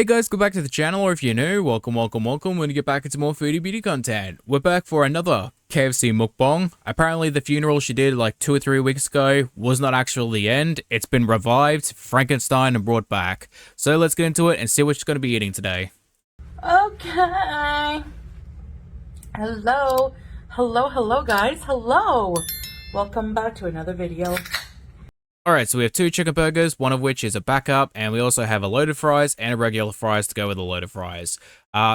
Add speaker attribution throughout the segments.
Speaker 1: Hey guys, go back to the channel, or if you're new, welcome. We're gonna get back into more foodie beauty content. We're back for another KFC mukbang. Apparently the funeral she did like 2 or 3 weeks ago was not actually the end. It's been revived, Frankenstein, and brought back. So let's get into it and see what she's gonna be eating today.
Speaker 2: Okay. Hello guys. Hello. Welcome back to another video.
Speaker 1: Alright, so we have 2 chicken burgers, one of which is a backup, and we also have a loaded fries and a regular fries to go with the loaded fries.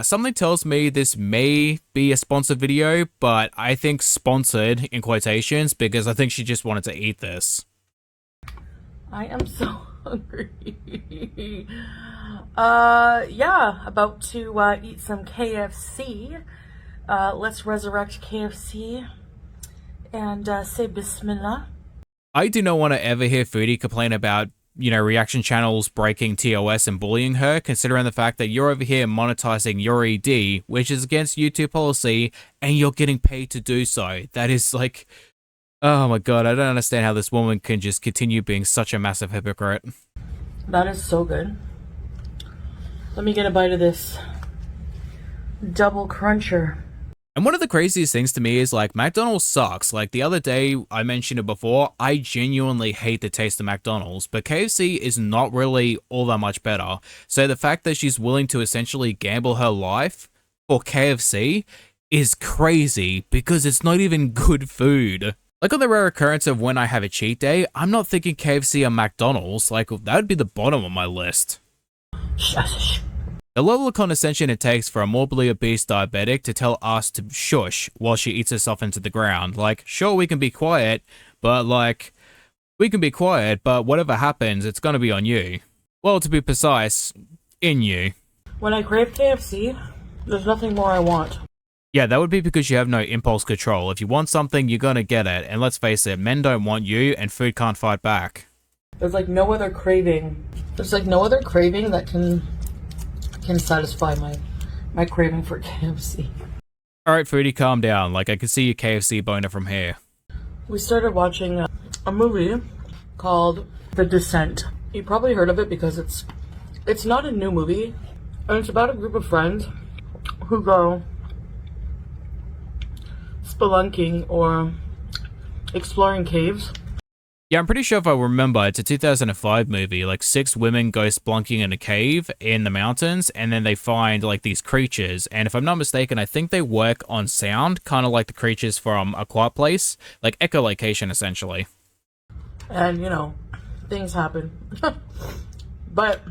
Speaker 1: Something tells me this may be a sponsored video, but I think sponsored in quotations because I think she just wanted to eat this.
Speaker 2: I am so hungry. Yeah, about to eat some KFC. Let's resurrect KFC and say Bismillah.
Speaker 1: I do not want to ever hear Foodie complain about, reaction channels breaking TOS and bullying her, considering the fact that you're over here monetizing your ED, which is against YouTube policy, and you're getting paid to do so. That is like, oh my god, I don't understand how this woman can just continue being such a massive hypocrite.
Speaker 2: That is so good. Let me get a bite of this double cruncher.
Speaker 1: And one of the craziest things to me is, like, McDonald's sucks. Like, the other day, I mentioned it before, I genuinely hate the taste of McDonald's, but KFC is not really all that much better. So the fact that she's willing to essentially gamble her life for KFC is crazy, because it's not even good food. Like, on the rare occurrence of when I have a cheat day, I'm not thinking KFC or McDonald's. Like, that would be the bottom of my list.
Speaker 2: Shush.
Speaker 1: The level of condescension it takes for a morbidly obese diabetic to tell us to shush while she eats herself into the ground. Like, sure, we can be quiet, but whatever happens, it's gonna be on you. Well, to be precise, in you.
Speaker 2: When I crave KFC, there's nothing more I want.
Speaker 1: Yeah, that would be because you have no impulse control. If you want something, you're gonna get it. And let's face it, men don't want you, and food can't fight back.
Speaker 2: There's like no other craving. There's like no other craving that can satisfy my craving for KFC.
Speaker 1: Alright, Foodie, calm down. Like, I can see your KFC boner from here.
Speaker 2: We started watching a movie called The Descent. You probably heard of it because it's not a new movie, and it's about a group of friends who go spelunking or exploring caves.
Speaker 1: Yeah, I'm pretty sure if I remember, it's a 2005 movie. Like, 6 women go spelunking in a cave in the mountains, and then they find, like, these creatures. And if I'm not mistaken, I think they work on sound, kind of like the creatures from A Quiet Place. Like, echolocation, essentially.
Speaker 2: And, things happen. But,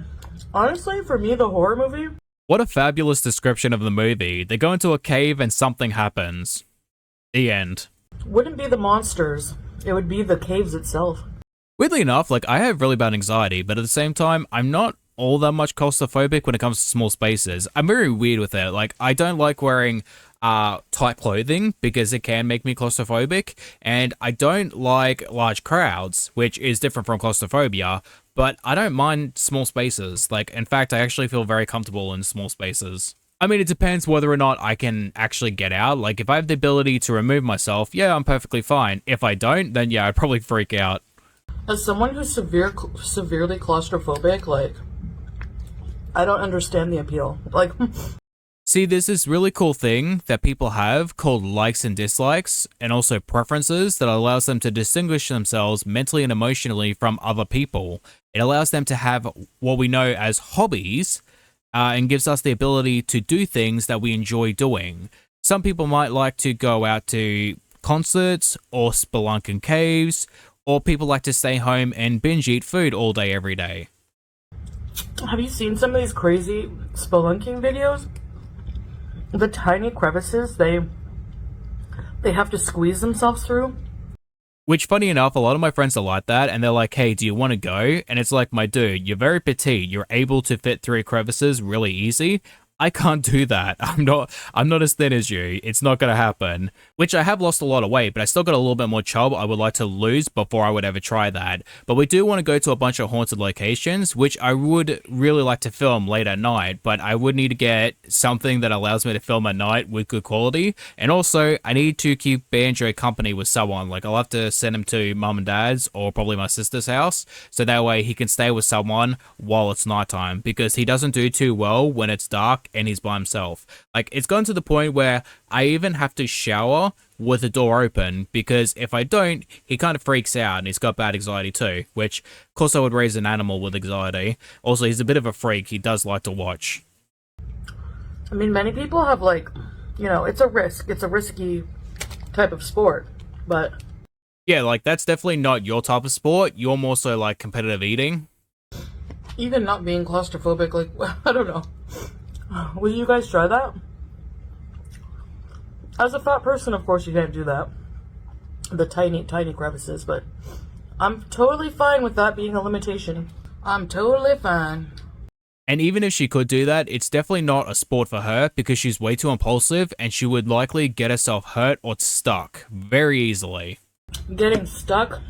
Speaker 2: honestly, for me, the horror movie...
Speaker 1: What a fabulous description of the movie. They go into a cave and something happens. The end.
Speaker 2: Wouldn't be the monsters. It would be the caves itself.
Speaker 1: Weirdly enough, like, I have really bad anxiety, but at the same time, I'm not all that much claustrophobic when it comes to small spaces. I'm very weird with it. Like, I don't like wearing tight clothing because it can make me claustrophobic, and I don't like large crowds, which is different from claustrophobia, but I don't mind small spaces. Like, in fact, I actually feel very comfortable in small spaces. I mean, it depends whether or not I can actually get out. Like, if I have the ability to remove myself, yeah, I'm perfectly fine. If I don't, then yeah, I'd probably freak out.
Speaker 2: As someone who's severely claustrophobic, like, I don't understand the appeal. Like,
Speaker 1: see, there's this really cool thing that people have called likes and dislikes, and also preferences that allows them to distinguish themselves mentally and emotionally from other people. It allows them to have what we know as hobbies, and gives us the ability to do things that we enjoy doing. Some people might like to go out to concerts or spelunk in caves, or people like to stay home and binge eat food all day every day.
Speaker 2: have you seen some of these crazy spelunking videos? The tiny crevices they have to squeeze themselves through.
Speaker 1: Which, funny enough, a lot of my friends are like that, and they're like, hey, do you want to go? And it's like, my dude, you're very petite, you're able to fit through crevices really easy. I can't do that. I'm not as thin as you. It's not gonna happen. Which I have lost a lot of weight, but I still got a little bit more chub I would like to lose before I would ever try that. But we do want to go to a bunch of haunted locations, which I would really like to film late at night, but I would need to get something that allows me to film at night with good quality. And also, I need to keep Banjo company with someone. Like, I'll have to send him to mum and dad's or probably my sister's house, so that way he can stay with someone while it's nighttime, because he doesn't do too well when it's dark and he's by himself. Like, it's gotten to the point where I even have to shower with the door open, because if I don't, he kind of freaks out and he's got bad anxiety too, which of course I would raise an animal with anxiety. Also, he's a bit of a freak. He does like to watch.
Speaker 2: I mean, many people have, like, you know, it's a risk. It's a risky type of sport, but...
Speaker 1: Yeah, like, that's definitely not your type of sport. You're more so, like, competitive eating.
Speaker 2: Even not being claustrophobic, like, I don't know. Will you guys try that? As a fat person, of course, you can't do that. The tiny, tiny crevices, but I'm totally fine with that being a limitation. I'm totally fine.
Speaker 1: And even if she could do that, it's definitely not a sport for her, because she's way too impulsive and she would likely get herself hurt or stuck very easily.
Speaker 2: Getting stuck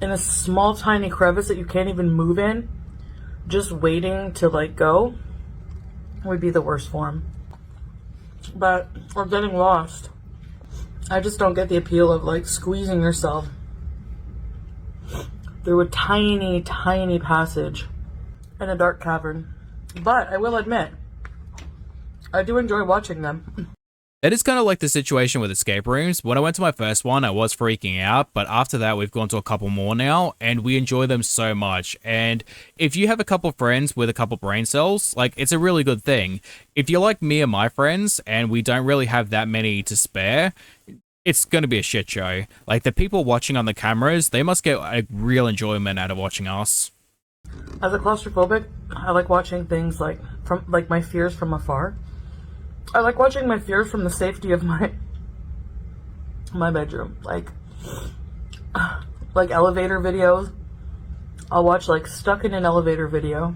Speaker 2: in a small, tiny crevice that you can't even move in, just waiting to, like, go, would be the worst form. But, or getting lost. I just don't get the appeal of, like, squeezing yourself through a tiny, tiny passage in a dark cavern. But I will admit, I do enjoy watching them.
Speaker 1: It is kind of like the situation with escape rooms. When I went to my first one, I was freaking out, but after that, we've gone to a couple more now, and we enjoy them so much. And if you have a couple friends with a couple brain cells, like, it's a really good thing. If you're like me and my friends, and we don't really have that many to spare, it's going to be a shit show. Like, the people watching on the cameras, they must get a real enjoyment out of watching us.
Speaker 2: As a claustrophobic, I like watching things like my fears from afar. I like watching my fears from the safety of my bedroom. Like elevator videos. I'll watch, like, stuck in an elevator video.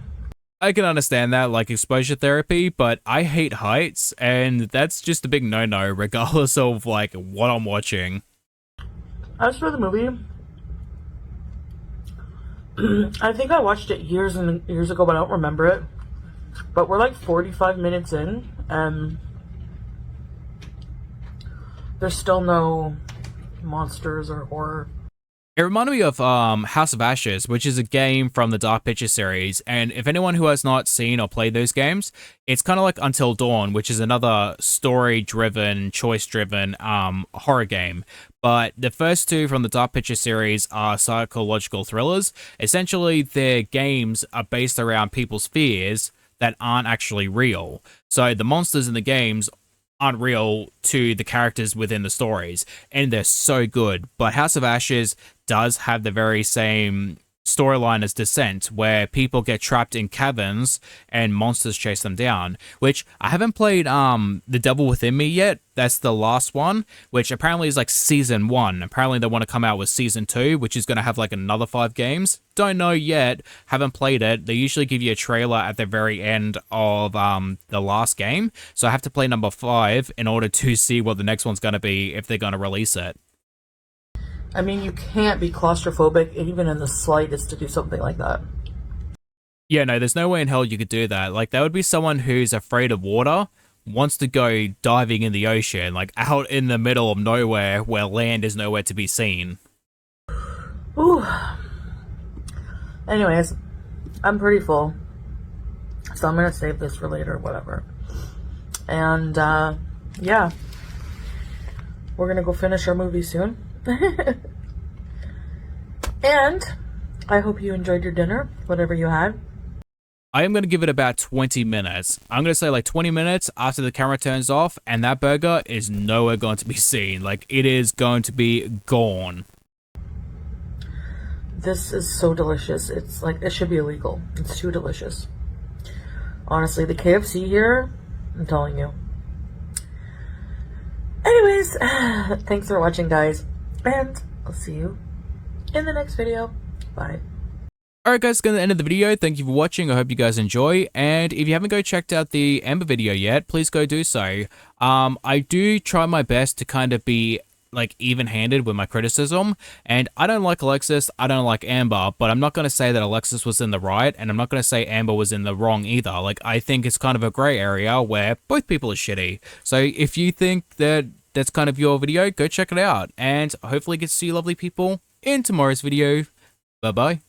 Speaker 1: I can understand that, like exposure therapy, but I hate heights, and that's just a big no-no, regardless of, like, what I'm watching.
Speaker 2: As for the movie, I think I watched it years and years ago, but I don't remember it. But we're like 45 minutes in, and there's still no monsters or horror.
Speaker 1: It reminded me of House of Ashes, which is a game from the Dark Pictures series, and if anyone who has not seen or played those games, it's kind of like Until Dawn, which is another story-driven, choice-driven horror game. But the first two from the Dark Pictures series are psychological thrillers. Essentially, their games are based around people's fears that aren't actually real. So the monsters in the games aren't real to the characters within the stories, and they're so good. But House of Ashes does have the very same storyline as Descent, where people get trapped in caverns and monsters chase them down, which I haven't played The Devil Within Me yet. That's the last one, which apparently is like season 1. Apparently they want to come out with season 2, which is going to have like another 5 games. Don't know yet, haven't played it. They usually give you a trailer at the very end of the last game, so I have to play number 5 in order to see what the next one's going to be, if they're going to release it.
Speaker 2: I mean, you can't be claustrophobic even in the slightest to do something like that.
Speaker 1: Yeah, no, there's no way in hell you could do that. Like, that would be someone who's afraid of water, wants to go diving in the ocean, like out in the middle of nowhere where land is nowhere to be seen.
Speaker 2: Ooh. Anyways, I'm pretty full, so I'm gonna save this for later, whatever. And, yeah. We're gonna go finish our movie soon. And I hope you enjoyed your dinner, whatever you had.
Speaker 1: I am going to give it about 20 minutes. I'm going to say like 20 minutes after the camera turns off, and that burger is nowhere going to be seen. Like, it is going to be gone.
Speaker 2: This is so delicious. It's like, it should be illegal. It's too delicious. Honestly, the KFC here, I'm telling you. Anyways, thanks for watching, guys. And I'll see you in the next video. Bye.
Speaker 1: Alright guys, going to the end of the video. Thank you for watching. I hope you guys enjoy. And if you haven't checked out the Amber video yet, please go do so. I do try my best to kind of be like even-handed with my criticism, and I don't like Alexis, I don't like Amber, but I'm not going to say that Alexis was in the right, and I'm not going to say Amber was in the wrong either. Like, I think it's kind of a grey area where both people are shitty. So if you think that that's kind of your video, go check it out, and hopefully get to see you lovely people in tomorrow's video. Bye bye.